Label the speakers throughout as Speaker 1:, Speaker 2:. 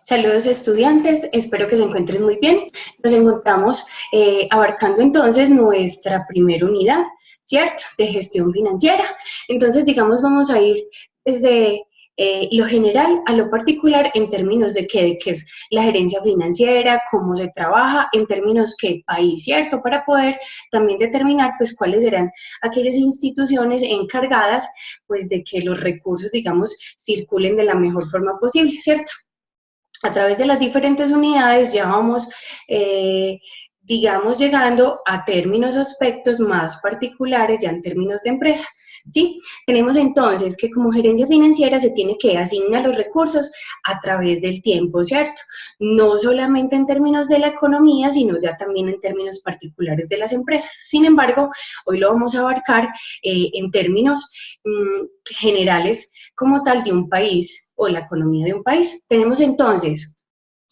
Speaker 1: Saludos estudiantes, espero que se encuentren muy bien. Nos encontramos abarcando entonces nuestra primera unidad, ¿cierto? De gestión financiera. Entonces, digamos, vamos a ir desde lo general a lo particular en términos de qué es la gerencia financiera, cómo se trabaja, en términos qué país, ¿cierto? Para poder también determinar, pues, cuáles serán aquellas instituciones encargadas, pues, de que los recursos, digamos, circulen de la mejor forma posible, ¿cierto? A través de las diferentes unidades ya vamos, digamos, llegando a términos o aspectos más particulares ya en términos de empresa. ¿Sí? Tenemos entonces que como gerencia financiera se tiene que asignar los recursos a través del tiempo, ¿cierto? No solamente en términos de la economía, sino ya también en términos particulares de las empresas. Sin embargo, hoy lo vamos a abarcar en términos generales como tal de un país o la economía de un país. Tenemos entonces,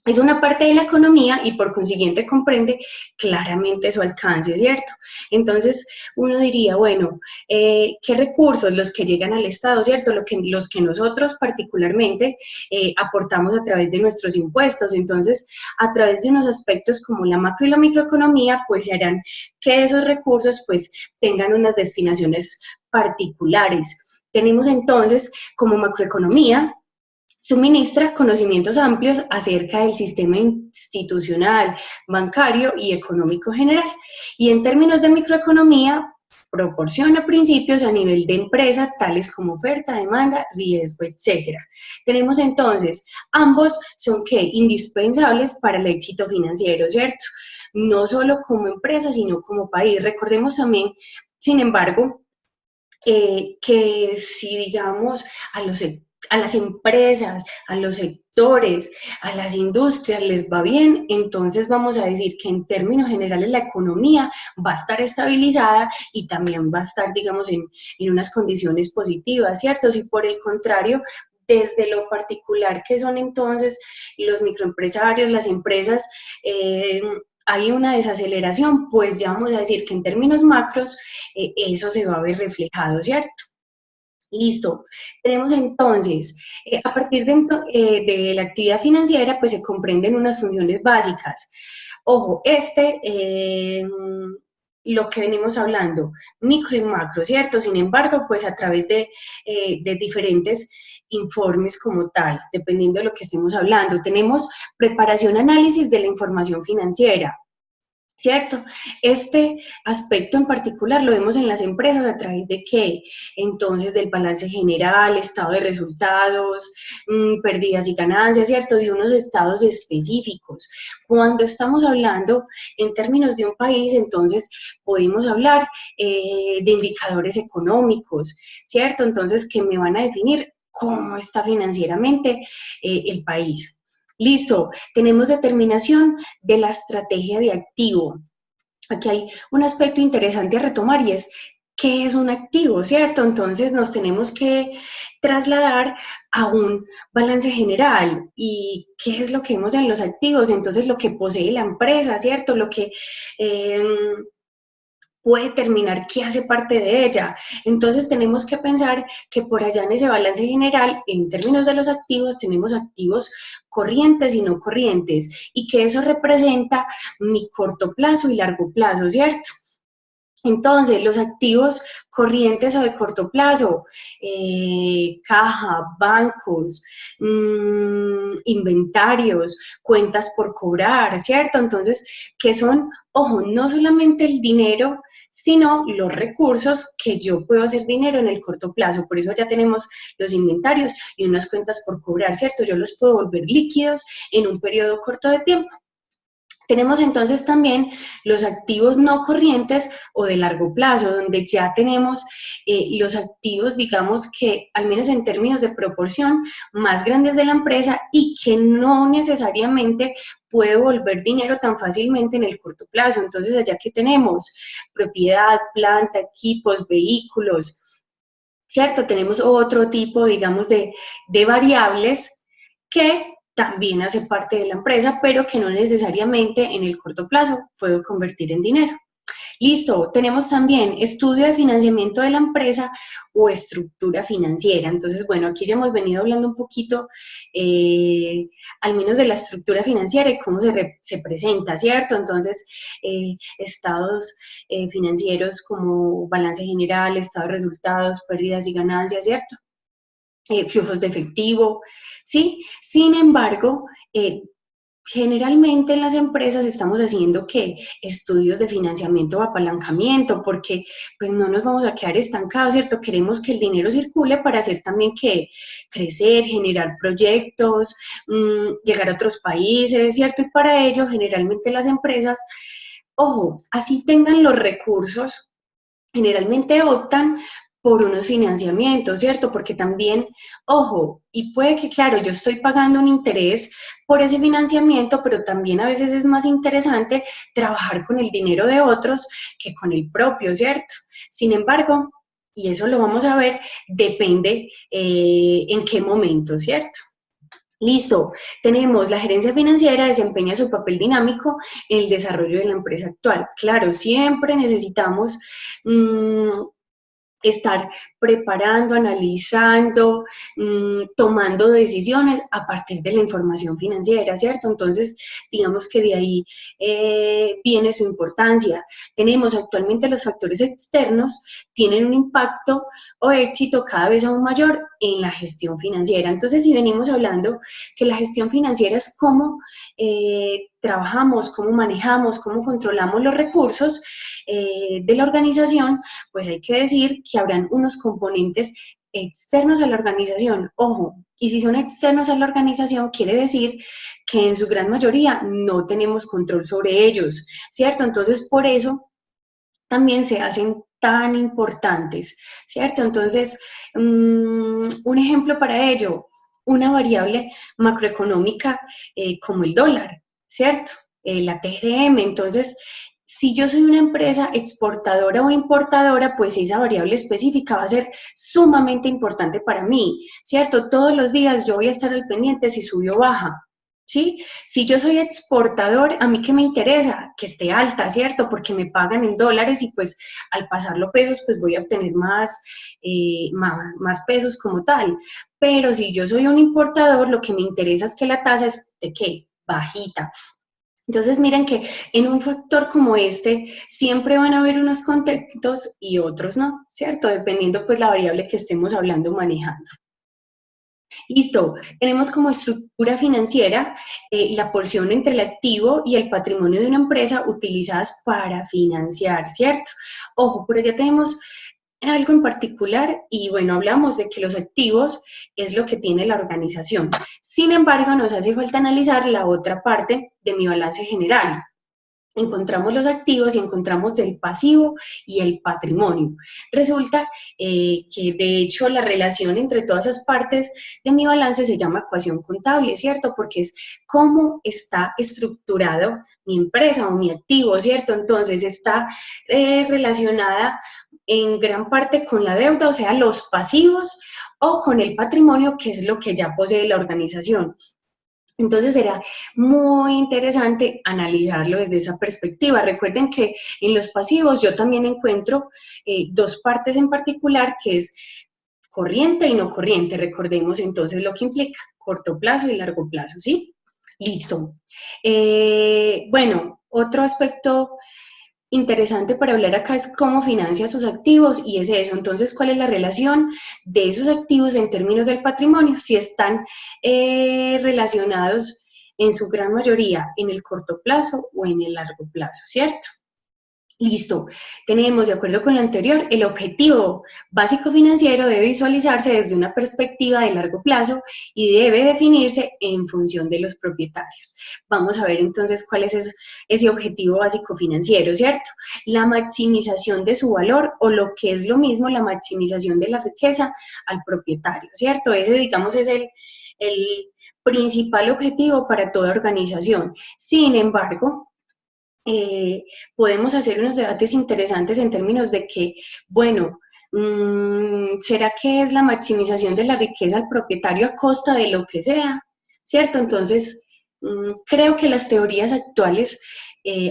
Speaker 1: es una parte de la economía y por consiguiente comprende claramente su alcance, ¿cierto? Entonces uno diría, bueno, ¿qué recursos los que llegan al Estado, ¿cierto? Los que nosotros particularmente aportamos a través de nuestros impuestos. Entonces, a través de unos aspectos como la macro y la microeconomía, pues se harán que esos recursos pues tengan unas destinaciones particulares. Tenemos entonces como macroeconomía, suministra conocimientos amplios acerca del sistema institucional, bancario y económico general. Y en términos de microeconomía, proporciona principios a nivel de empresa, tales como oferta, demanda, riesgo, etc. Tenemos entonces, ambos son ¿qué? Indispensables para el éxito financiero, ¿cierto? No solo como empresa, sino como país. Recordemos también, sin embargo, que si digamos a las empresas, a los sectores, a las industrias les va bien, entonces vamos a decir que en términos generales la economía va a estar estabilizada y también va a estar, digamos, en unas condiciones positivas, ¿cierto? Si por el contrario, desde lo particular que son entonces los microempresarios, las empresas, hay una desaceleración, pues ya vamos a decir que en términos macros eso se va a ver reflejado, ¿cierto? Listo. Tenemos entonces, a partir de la actividad financiera, pues se comprenden unas funciones básicas. Ojo, lo que venimos hablando, micro y macro, ¿cierto? Sin embargo, pues a través de diferentes informes como tal, dependiendo de lo que estemos hablando. Tenemos preparación, análisis de la información financiera, ¿cierto? Este aspecto en particular lo vemos en las empresas a través de qué, entonces del balance general, estado de resultados, pérdidas y ganancias, ¿cierto? De unos estados específicos. Cuando estamos hablando en términos de un país, entonces podemos hablar de indicadores económicos, ¿cierto? Entonces que me van a definir cómo está financieramente el país. Listo, tenemos determinación de la estrategia de activo. Aquí hay un aspecto interesante a retomar y es qué es un activo, ¿cierto? Entonces nos tenemos que trasladar a un balance general y qué es lo que vemos en los activos, entonces lo que posee la empresa, ¿cierto? Lo que puede determinar qué hace parte de ella. Entonces tenemos que pensar que por allá en ese balance general, en términos de los activos, tenemos activos corrientes y no corrientes, y que eso representa mi corto plazo y largo plazo, ¿cierto? Entonces, los activos corrientes o de corto plazo, caja, bancos, inventarios, cuentas por cobrar, ¿cierto? Entonces, que son, ojo, no solamente el dinero, sino los recursos que yo puedo hacer dinero en el corto plazo. Por eso ya tenemos los inventarios y unas cuentas por cobrar, ¿cierto? Yo los puedo volver líquidos en un periodo corto de tiempo. Tenemos entonces también los activos no corrientes o de largo plazo, donde ya tenemos los activos, digamos que al menos en términos de proporción, más grandes de la empresa y que no necesariamente puede volver dinero tan fácilmente en el corto plazo. Entonces allá que tenemos propiedad, planta, equipos, vehículos, ¿cierto? Tenemos otro tipo, digamos, de variables que también hace parte de la empresa, pero que no necesariamente en el corto plazo puedo convertir en dinero. Listo, tenemos también estudio de financiamiento de la empresa o estructura financiera. Entonces, bueno, aquí ya hemos venido hablando un poquito, al menos de la estructura financiera y cómo se presenta, ¿cierto? Entonces, estados financieros como balance general, estado de resultados, pérdidas y ganancias, ¿cierto? Flujos de efectivo, ¿sí? Sin embargo, generalmente en las empresas estamos haciendo que estudios de financiamiento o apalancamiento, porque pues no nos vamos a quedar estancados, ¿cierto? Queremos que el dinero circule para hacer también que crecer, generar proyectos, llegar a otros países, ¿cierto? Y para ello, generalmente las empresas, ojo, así tengan los recursos, generalmente optan por unos financiamientos, ¿cierto? Porque también, ojo, y puede que, claro, yo estoy pagando un interés por ese financiamiento, pero también a veces es más interesante trabajar con el dinero de otros que con el propio, ¿cierto? Sin embargo, y eso lo vamos a ver, depende en qué momento, ¿cierto? Listo, tenemos la gerencia financiera desempeña su papel dinámico en el desarrollo de la empresa actual. Claro, siempre necesitamos estar preparando, analizando, tomando decisiones a partir de la información financiera, ¿cierto? Entonces, digamos que de ahí viene su importancia. Tenemos actualmente los factores externos, tienen un impacto o éxito cada vez aún mayor en la gestión financiera. Entonces, si venimos hablando que la gestión financiera es cómo trabajamos, cómo manejamos, cómo controlamos los recursos de la organización, pues hay que decir que habrán unos componentes externos a la organización. Ojo, y si son externos a la organización, quiere decir que en su gran mayoría no tenemos control sobre ellos, ¿cierto? Entonces, por eso también se hacen tan importantes, ¿cierto? Entonces, un ejemplo para ello, una variable macroeconómica como el dólar, ¿cierto? La TRM. Entonces, si yo soy una empresa exportadora o importadora, pues esa variable específica va a ser sumamente importante para mí, ¿cierto? Todos los días yo voy a estar al pendiente si subió o baja, ¿sí? Si yo soy exportador, a mí qué me interesa que esté alta, ¿cierto? Porque me pagan en dólares y pues al pasarlo pesos, pues voy a obtener más pesos como tal. Pero si yo soy un importador, lo que me interesa es que la tasa esté, ¿qué? Bajita. Entonces, miren que en un factor como este siempre van a haber unos contentos y otros no, ¿cierto? Dependiendo pues la variable que estemos hablando, manejando. Listo, tenemos como estructura financiera la porción entre el activo y el patrimonio de una empresa utilizadas para financiar, ¿cierto? Ojo, por allá tenemos algo en particular y bueno, hablamos de que los activos es lo que tiene la organización. Sin embargo, nos hace falta analizar la otra parte de mi balance general. Encontramos los activos y encontramos el pasivo y el patrimonio. Resulta que de hecho la relación entre todas esas partes de mi balance se llama ecuación contable, ¿cierto? Porque es cómo está estructurado mi empresa o mi activo, ¿cierto? Entonces está relacionada en gran parte con la deuda, o sea, los pasivos, o con el patrimonio, que es lo que ya posee la organización. Entonces será muy interesante analizarlo desde esa perspectiva. Recuerden que en los pasivos yo también encuentro dos partes en particular, que es corriente y no corriente. Recordemos entonces lo que implica corto plazo y largo plazo, ¿sí? Listo. Bueno, otro aspecto interesante para hablar acá es cómo financia sus activos y es eso. Entonces, ¿cuál es la relación de esos activos en términos del patrimonio? Si están relacionados en su gran mayoría en el corto plazo o en el largo plazo, ¿cierto? Listo, tenemos, de acuerdo con lo anterior, el objetivo básico financiero debe visualizarse desde una perspectiva de largo plazo y debe definirse en función de los propietarios. Vamos a ver entonces cuál es ese objetivo básico financiero, ¿cierto? La maximización de su valor o lo que es lo mismo, la maximización de la riqueza al propietario, ¿cierto? Ese, digamos, es el principal objetivo para toda organización. Sin embargo, podemos hacer unos debates interesantes en términos de que, bueno, ¿será que es la maximización de la riqueza al propietario a costa de lo que sea? ¿Cierto? Entonces, creo que las teorías actuales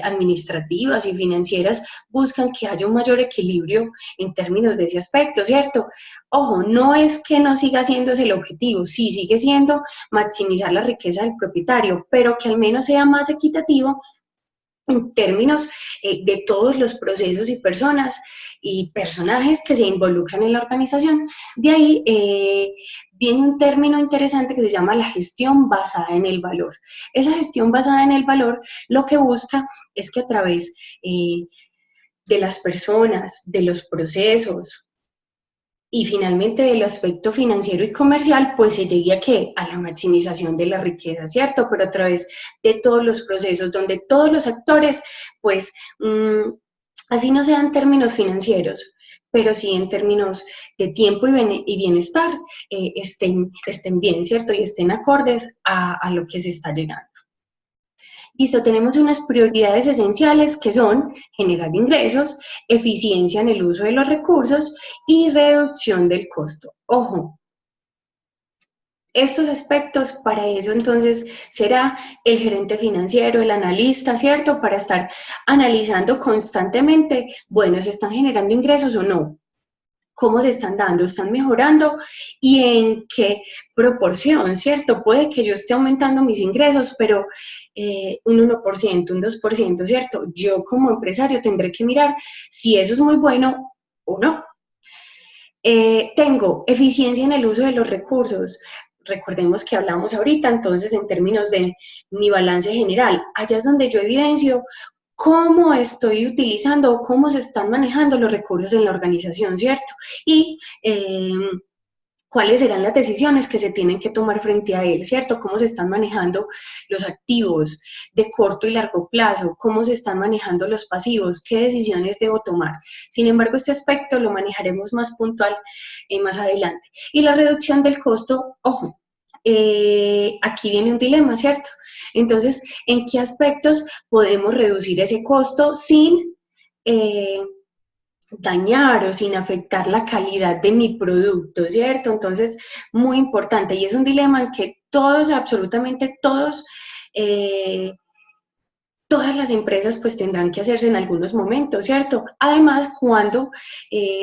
Speaker 1: administrativas y financieras buscan que haya un mayor equilibrio en términos de ese aspecto, ¿cierto? Ojo, no es que no siga siendo ese el objetivo, sí sigue siendo maximizar la riqueza del propietario, pero que al menos sea más equitativo en términos de todos los procesos y personas y personajes que se involucran en la organización. De ahí viene un término interesante que se llama la gestión basada en el valor. Esa gestión basada en el valor lo que busca es que a través de las personas, de los procesos, y finalmente del aspecto financiero y comercial, pues se llegue a ¿qué? A la maximización de la riqueza, ¿cierto? Pero a través de todos los procesos, donde todos los actores, pues, así no sean términos financieros, pero sí en términos de tiempo y bienestar, estén bien, ¿cierto? Y estén acordes a lo que se está llegando. Listo, tenemos unas prioridades esenciales que son generar ingresos, eficiencia en el uso de los recursos y reducción del costo. Ojo, estos aspectos para eso entonces será el gerente financiero, el analista, ¿cierto? Para estar analizando constantemente, bueno, ¿se están generando ingresos o no? ¿Cómo se están dando? ¿Están mejorando? ¿Y en qué proporción, cierto? Puede que yo esté aumentando mis ingresos, pero un 1%, un 2%, ¿cierto? Yo como empresario tendré que mirar si eso es muy bueno o no. Tengo eficiencia en el uso de los recursos. Recordemos que hablamos ahorita, entonces, en términos de mi balance general. Allá es donde yo evidencio cómo estoy utilizando, cómo se están manejando los recursos en la organización, ¿cierto? Y cuáles serán las decisiones que se tienen que tomar frente a él, ¿cierto? Cómo se están manejando los activos de corto y largo plazo, cómo se están manejando los pasivos, qué decisiones debo tomar. Sin embargo, este aspecto lo manejaremos más puntual más adelante. Y la reducción del costo, ojo, aquí viene un dilema, ¿cierto? Entonces, ¿en qué aspectos podemos reducir ese costo sin dañar o sin afectar la calidad de mi producto, ¿cierto? Entonces, muy importante, y es un dilema en que todos, absolutamente todos, todas las empresas pues tendrán que hacerse en algunos momentos, ¿cierto? Además, cuando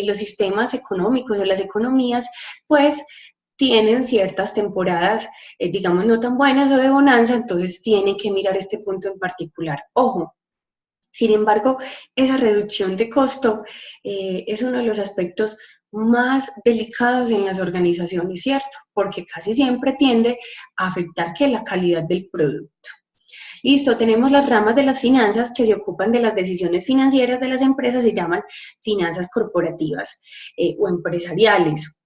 Speaker 1: los sistemas económicos o las economías pues tienen ciertas temporadas, digamos, no tan buenas o de bonanza, entonces tienen que mirar este punto en particular. Ojo, sin embargo, esa reducción de costo es uno de los aspectos más delicados en las organizaciones, ¿cierto? Porque casi siempre tiende a afectar que la calidad del producto. Listo, tenemos las ramas de las finanzas que se ocupan de las decisiones financieras de las empresas, se llaman finanzas corporativas o empresariales,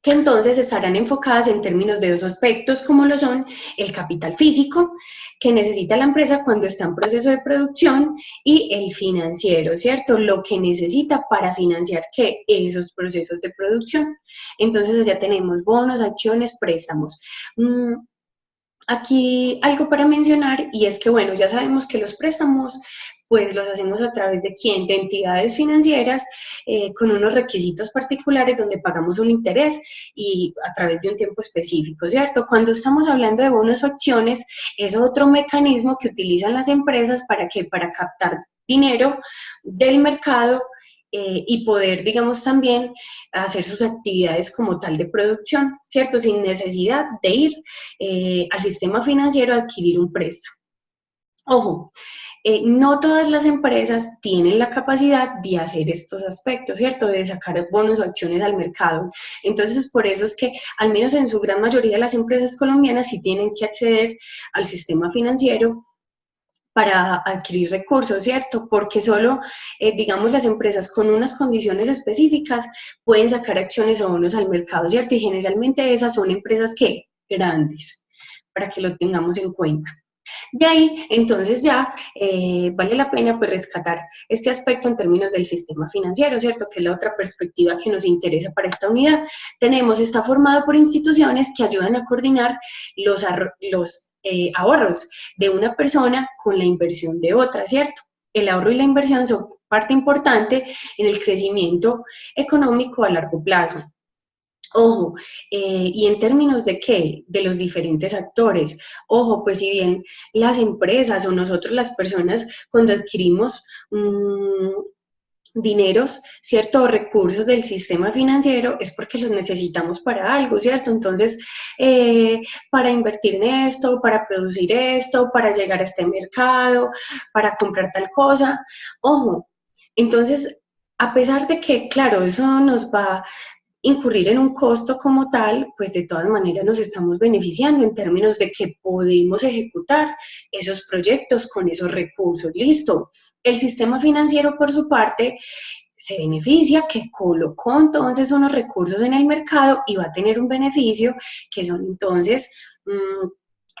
Speaker 1: que entonces estarán enfocadas en términos de dos aspectos, como lo son el capital físico, que necesita la empresa cuando está en proceso de producción, y el financiero, ¿cierto? Lo que necesita para financiar, ¿qué? Esos procesos de producción. Entonces, ya tenemos bonos, acciones, préstamos. Aquí algo para mencionar, y es que, bueno, ya sabemos que los préstamos pues los hacemos a través de quién, de entidades financieras con unos requisitos particulares donde pagamos un interés y a través de un tiempo específico, ¿cierto? Cuando estamos hablando de bonos o acciones, es otro mecanismo que utilizan las empresas para que para captar dinero del mercado y poder, digamos, también hacer sus actividades como tal de producción, ¿cierto? Sin necesidad de ir al sistema financiero a adquirir un préstamo. Ojo, no todas las empresas tienen la capacidad de hacer estos aspectos, ¿cierto? De sacar bonos o acciones al mercado. Entonces, por eso es que, al menos en su gran mayoría, las empresas colombianas sí tienen que acceder al sistema financiero para adquirir recursos, ¿cierto? Porque solo, digamos, las empresas con unas condiciones específicas pueden sacar acciones o bonos al mercado, ¿cierto? Y generalmente esas son empresas que grandes, para que lo tengamos en cuenta. De ahí, entonces ya vale la pena pues rescatar este aspecto en términos del sistema financiero, ¿cierto? Que es la otra perspectiva que nos interesa para esta unidad. Está formado por instituciones que ayudan a coordinar los ahorros de una persona con la inversión de otra, ¿cierto? El ahorro y la inversión son parte importante en el crecimiento económico a largo plazo. Ojo, y en términos de qué, de los diferentes actores. Ojo, pues si bien las empresas o nosotros las personas cuando adquirimos dineros, ¿cierto? O recursos del sistema financiero es porque los necesitamos para algo, ¿cierto? Entonces, para invertir en esto, para producir esto, para llegar a este mercado, para comprar tal cosa. Ojo, entonces, a pesar de que, claro, eso nos va incurrir en un costo como tal, pues de todas maneras nos estamos beneficiando en términos de que podemos ejecutar esos proyectos con esos recursos. Listo. El sistema financiero, por su parte, se beneficia que colocó entonces unos recursos en el mercado y va a tener un beneficio que son entonces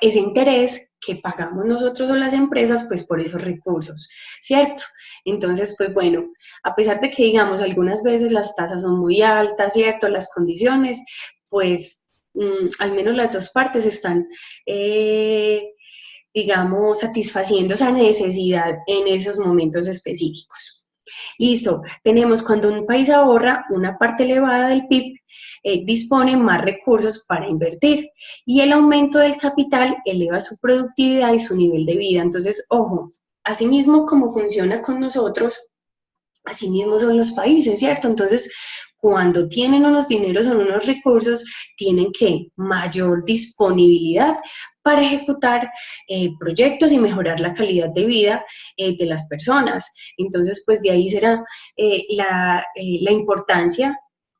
Speaker 1: ese interés que pagamos nosotros o las empresas pues por esos recursos, ¿cierto? Entonces, pues bueno, a pesar de que digamos algunas veces las tasas son muy altas, ¿cierto? Las condiciones, pues al menos las dos partes están, digamos, satisfaciendo esa necesidad en esos momentos específicos. Listo, tenemos cuando un país ahorra una parte elevada del PIB, dispone más recursos para invertir y el aumento del capital eleva su productividad y su nivel de vida. Entonces, ojo, asimismo como funciona con nosotros, asimismo son los países, ¿cierto? Entonces, cuando tienen unos dineros o unos recursos, tienen que mayor disponibilidad para ejecutar proyectos y mejorar la calidad de vida de las personas. Entonces, pues de ahí será la importancia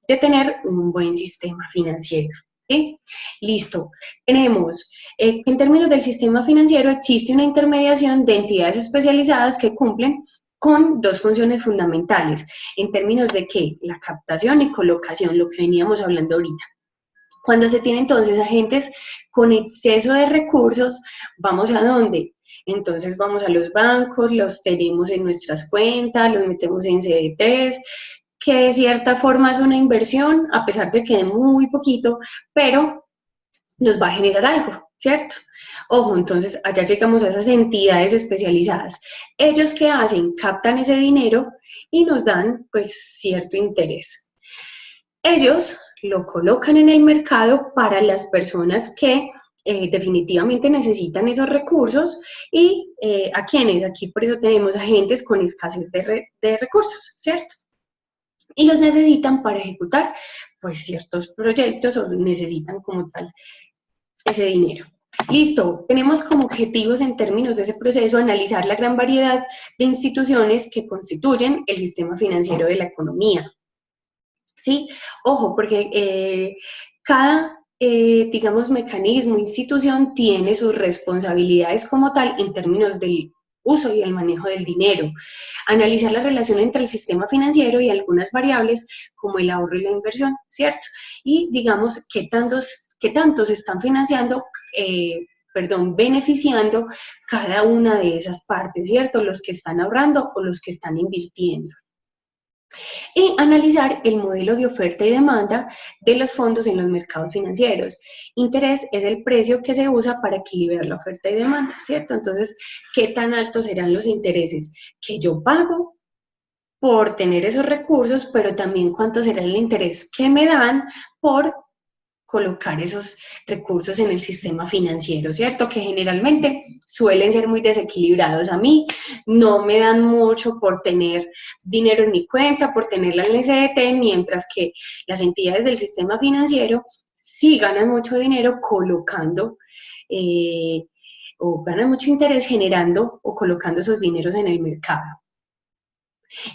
Speaker 1: de tener un buen sistema financiero. ¿Sí? Listo. Tenemos, en términos del sistema financiero, existe una intermediación de entidades especializadas que cumplen con dos funciones fundamentales, en términos de que la captación y colocación, lo que veníamos hablando ahorita. Cuando se tiene entonces agentes con exceso de recursos, ¿vamos a dónde? Entonces vamos a los bancos, los tenemos en nuestras cuentas, los metemos en CDTs, que de cierta forma es una inversión, a pesar de que es muy poquito, pero nos va a generar algo, ¿cierto? Ojo, entonces allá llegamos a esas entidades especializadas. ¿Ellos qué hacen? Captan ese dinero y nos dan pues cierto interés. Ellos lo colocan en el mercado para las personas que definitivamente necesitan esos recursos y ¿a quiénes? Aquí por eso tenemos agentes con escasez de recursos, ¿cierto? Y los necesitan para ejecutar pues ciertos proyectos o necesitan como tal ese dinero. Listo, tenemos como objetivos en términos de ese proceso analizar la gran variedad de instituciones que constituyen el sistema financiero de la economía. ¿Sí? Ojo, porque cada, digamos, mecanismo, institución tiene sus responsabilidades como tal en términos del uso y el manejo del dinero. Analizar la relación entre el sistema financiero y algunas variables como el ahorro y la inversión, ¿cierto? Y digamos, qué tantos están financiando, beneficiando cada una de esas partes, ¿cierto? Los que están ahorrando o los que están invirtiendo. Y analizar el modelo de oferta y demanda de los fondos en los mercados financieros. Interés es el precio que se usa para equilibrar la oferta y demanda, ¿cierto? Entonces, ¿qué tan altos serán los intereses que yo pago por tener esos recursos, pero también cuánto será el interés que me dan por colocar esos recursos en el sistema financiero, ¿cierto? Que generalmente suelen ser muy desequilibrados. A mí no me dan mucho por tener dinero en mi cuenta, por tenerla en el CDT, mientras que las entidades del sistema financiero sí ganan mucho dinero colocando o ganan mucho interés generando o colocando esos dineros en el mercado.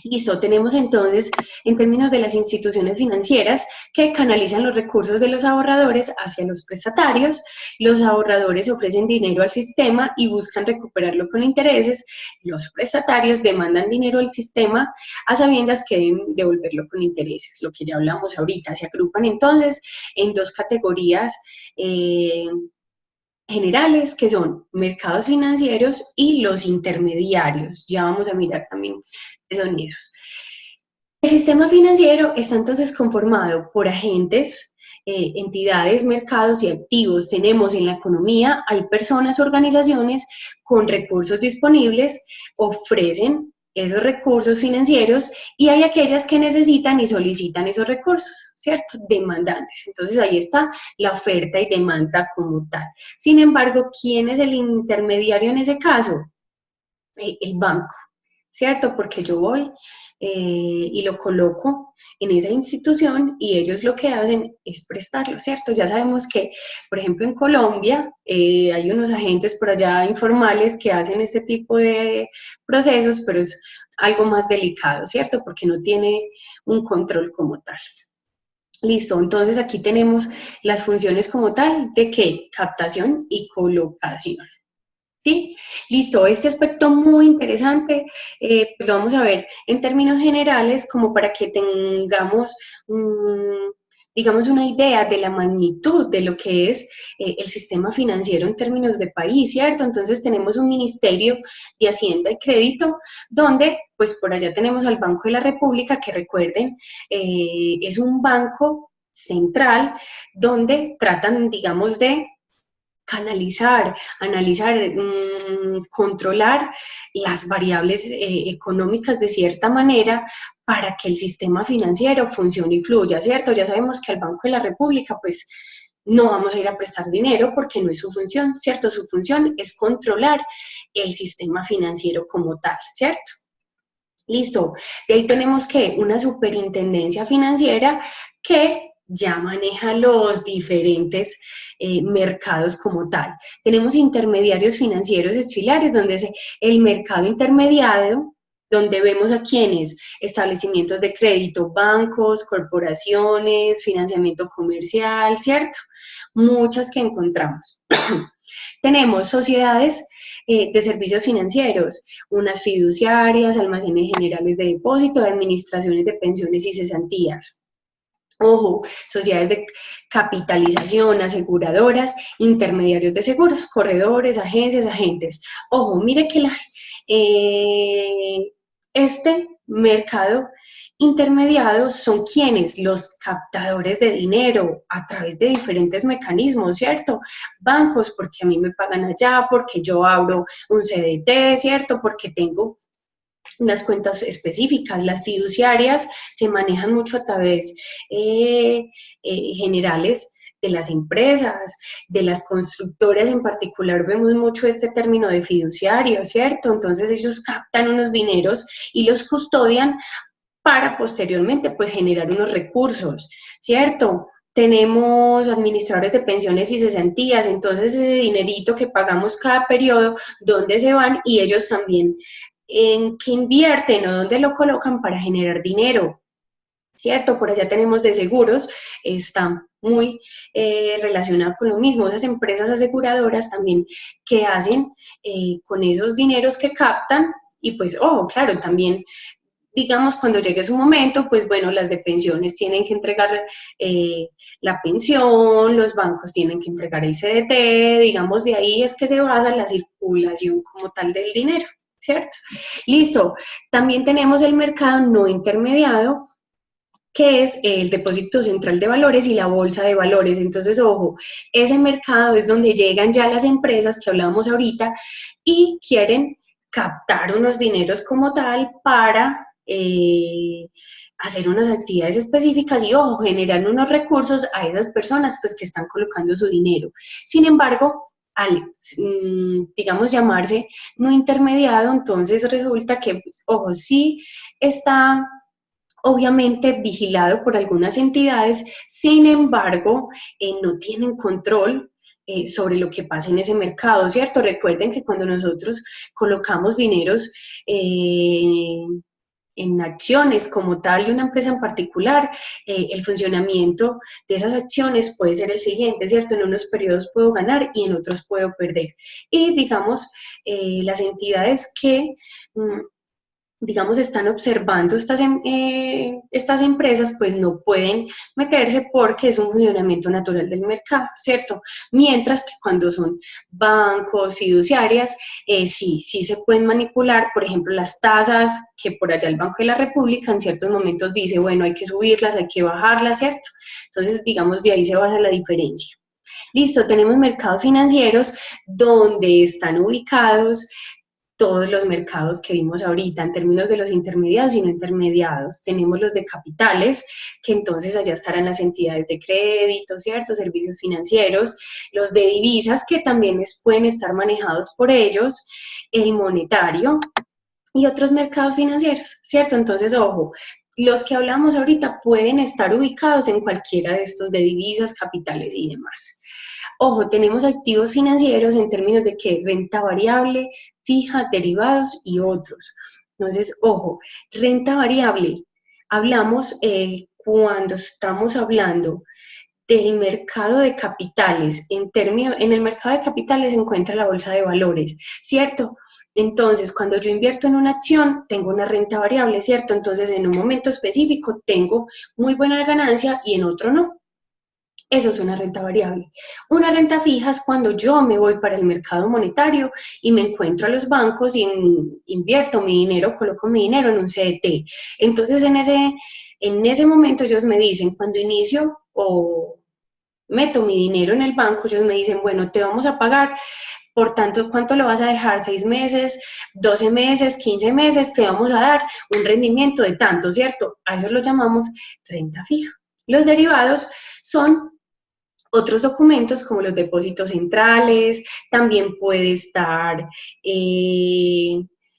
Speaker 1: Listo, tenemos entonces, en términos de las instituciones financieras que canalizan los recursos de los ahorradores hacia los prestatarios, los ahorradores ofrecen dinero al sistema y buscan recuperarlo con intereses, los prestatarios demandan dinero al sistema a sabiendas que deben devolverlo con intereses, lo que ya hablamos ahorita, se agrupan entonces en dos categorías generales, que son mercados financieros y los intermediarios. Ya vamos a mirar también esos nietos. El sistema financiero está entonces conformado por agentes, entidades, mercados y activos. Tenemos en la economía, hay personas, organizaciones con recursos disponibles, ofrecen esos recursos financieros y hay aquellas que necesitan y solicitan esos recursos, ¿cierto? Demandantes. Entonces ahí está la oferta y demanda como tal. Sin embargo, ¿quién es el intermediario en ese caso? El banco, ¿cierto? Porque yo voy y lo coloco en esa institución y ellos lo que hacen es prestarlo, ¿cierto? Ya sabemos que, por ejemplo, en Colombia hay unos agentes por allá informales que hacen este tipo de procesos, pero es algo más delicado, ¿cierto? Porque no tiene un control como tal. Listo, entonces aquí tenemos las funciones como tal de ¿qué? Captación y colocación. ¿Sí? Listo, este aspecto muy interesante, pues lo vamos a ver en términos generales como para que tengamos, digamos, una idea de la magnitud de lo que es el sistema financiero en términos de país, ¿cierto? Entonces tenemos un Ministerio de Hacienda y Crédito, donde, pues por allá tenemos al Banco de la República, que recuerden, es un banco central donde tratan, digamos, de canalizar, analizar, controlar las variables económicas de cierta manera para que el sistema financiero funcione y fluya, ¿cierto? Ya sabemos que al Banco de la República, pues, no vamos a ir a prestar dinero porque no es su función, ¿cierto? Su función es controlar el sistema financiero como tal, ¿cierto? Listo. De ahí tenemos que una superintendencia financiera que ya maneja los diferentes mercados como tal. Tenemos intermediarios financieros auxiliares, donde es el mercado intermediario, donde vemos a quienes, establecimientos de crédito, bancos, corporaciones, financiamiento comercial, ¿cierto? Muchas que encontramos. Tenemos sociedades de servicios financieros, unas fiduciarias, almacenes generales de depósito, administraciones de pensiones y cesantías. Ojo, sociedades de capitalización, aseguradoras, intermediarios de seguros, corredores, agencias, agentes. Ojo, mire que este mercado intermediado son quienes, los captadores de dinero a través de diferentes mecanismos, ¿cierto? Bancos, porque a mí me pagan allá, porque yo abro un CDT, ¿cierto? Porque tengo unas cuentas específicas. Las fiduciarias se manejan mucho a través generales de las empresas, de las constructoras en particular, vemos mucho este término de fiduciario, ¿cierto? Entonces ellos captan unos dineros y los custodian para posteriormente pues generar unos recursos, ¿cierto? Tenemos administradores de pensiones y cesantías, entonces ese dinerito que pagamos cada periodo, ¿dónde se van? Y ellos también en qué invierten o dónde lo colocan para generar dinero, ¿cierto? Por allá tenemos de seguros, está muy relacionado con lo mismo, esas empresas aseguradoras también que hacen con esos dineros que captan y pues, ojo, claro, también digamos, cuando llegue su momento, pues bueno, las de pensiones tienen que entregar la pensión, los bancos tienen que entregar el CDT, digamos, de ahí es que se basa la circulación como tal del dinero, ¿cierto? Listo, también tenemos el mercado no intermediado, que es el depósito central de valores y la bolsa de valores. Entonces, ojo, ese mercado es donde llegan ya las empresas que hablábamos ahorita y quieren captar unos dineros como tal para hacer unas actividades específicas y, ojo, generar unos recursos a esas personas pues que están colocando su dinero. Sin embargo, al, digamos, llamarse no intermediado, entonces resulta que, pues, ojo, sí está obviamente vigilado por algunas entidades, sin embargo, no tienen control sobre lo que pasa en ese mercado, ¿cierto? Recuerden que cuando nosotros colocamos dineros en acciones como tal de una empresa en particular, el funcionamiento de esas acciones puede ser el siguiente, ¿cierto? En unos periodos puedo ganar y en otros puedo perder. Y digamos, las entidades que digamos, están observando estas empresas, pues no pueden meterse porque es un funcionamiento natural del mercado, ¿cierto? Mientras que cuando son bancos, fiduciarias, sí se pueden manipular, por ejemplo, las tasas que por allá el Banco de la República en ciertos momentos dice, bueno, hay que subirlas, hay que bajarlas, ¿cierto? Entonces, digamos, de ahí se baja la diferencia. Listo, tenemos mercados financieros donde están ubicados todos los mercados que vimos ahorita, en términos de los intermediados y no intermediados. Tenemos los de capitales, que entonces allá estarán las entidades de crédito, ¿cierto? Servicios financieros, los de divisas, que también pueden estar manejados por ellos, el monetario y otros mercados financieros, ¿cierto? Entonces, ojo, los que hablamos ahorita pueden estar ubicados en cualquiera de estos de divisas, capitales y demás. Ojo, tenemos activos financieros en términos de que renta variable, fija, derivados y otros. Entonces, ojo, renta variable, hablamos cuando estamos hablando del mercado de capitales. En el mercado de capitales se encuentra la bolsa de valores, ¿cierto? Entonces, cuando yo invierto en una acción, tengo una renta variable, ¿cierto? Entonces, en un momento específico tengo muy buena ganancia y en otro no. Eso es una renta variable. Una renta fija es cuando yo me voy para el mercado monetario y me encuentro a los bancos y invierto mi dinero, coloco mi dinero en un CDT. Entonces, en ese momento ellos me dicen, cuando inicio o meto mi dinero en el banco, ellos me dicen, bueno, te vamos a pagar, por tanto, ¿cuánto lo vas a dejar? 6 meses, 12 meses, 15 meses, te vamos a dar un rendimiento de tanto, ¿cierto? A eso lo llamamos renta fija. Los derivados son otros documentos como los depósitos centrales, también puede estar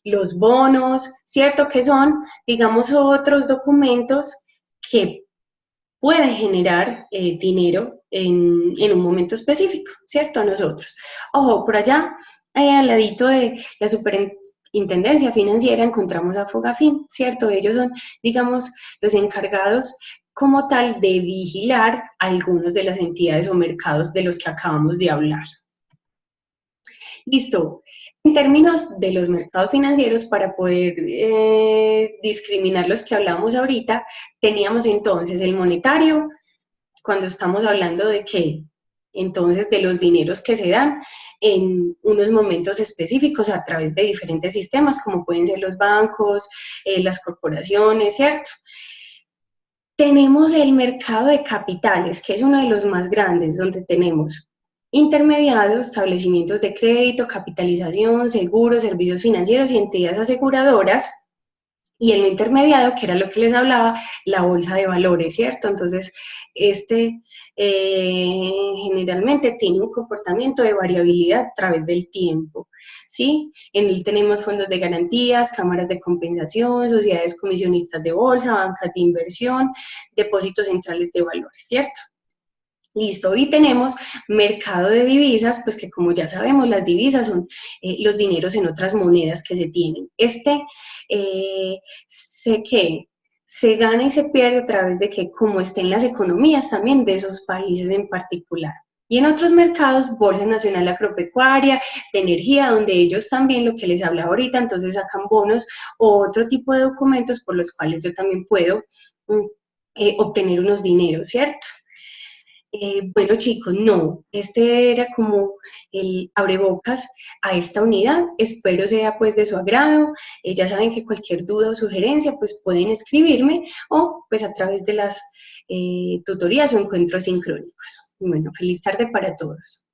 Speaker 1: los bonos, ¿cierto? Que son, digamos, otros documentos que pueden generar dinero en un momento específico, ¿cierto? A nosotros. Ojo, por allá, al ladito de la Superintendencia Financiera encontramos a Fogafín, ¿cierto? Ellos son, digamos, los encargados como tal de vigilar algunas de las entidades o mercados de los que acabamos de hablar. Listo. En términos de los mercados financieros, para poder discriminar los que hablamos ahorita, teníamos entonces el monetario, cuando estamos hablando de qué, entonces de los dineros que se dan en unos momentos específicos a través de diferentes sistemas, como pueden ser los bancos, las corporaciones, ¿cierto? Tenemos el mercado de capitales, que es uno de los más grandes, donde tenemos intermediarios, establecimientos de crédito, capitalización, seguros, servicios financieros y entidades aseguradoras, y el no intermediado, que era lo que les hablaba, la bolsa de valores, ¿cierto? Entonces, generalmente tiene un comportamiento de variabilidad a través del tiempo, ¿sí? En él tenemos fondos de garantías, cámaras de compensación, sociedades comisionistas de bolsa, bancas de inversión, depósitos centrales de valores, ¿cierto? Listo, y tenemos mercado de divisas, pues que como ya sabemos, las divisas son los dineros en otras monedas que se tienen. Sé que se gana y se pierde a través de que como estén las economías también de esos países en particular. Y en otros mercados, Bolsa Nacional Agropecuaria, de energía, donde ellos también, lo que les hablaba ahorita, entonces sacan bonos o otro tipo de documentos por los cuales yo también puedo obtener unos dineros, ¿cierto? Bueno, chicos, no, este era como el abrebocas a esta unidad. Espero sea pues de su agrado. Ya saben que cualquier duda o sugerencia pues pueden escribirme o pues a través de las tutorías o encuentros sincrónicos. Bueno, feliz tarde para todos.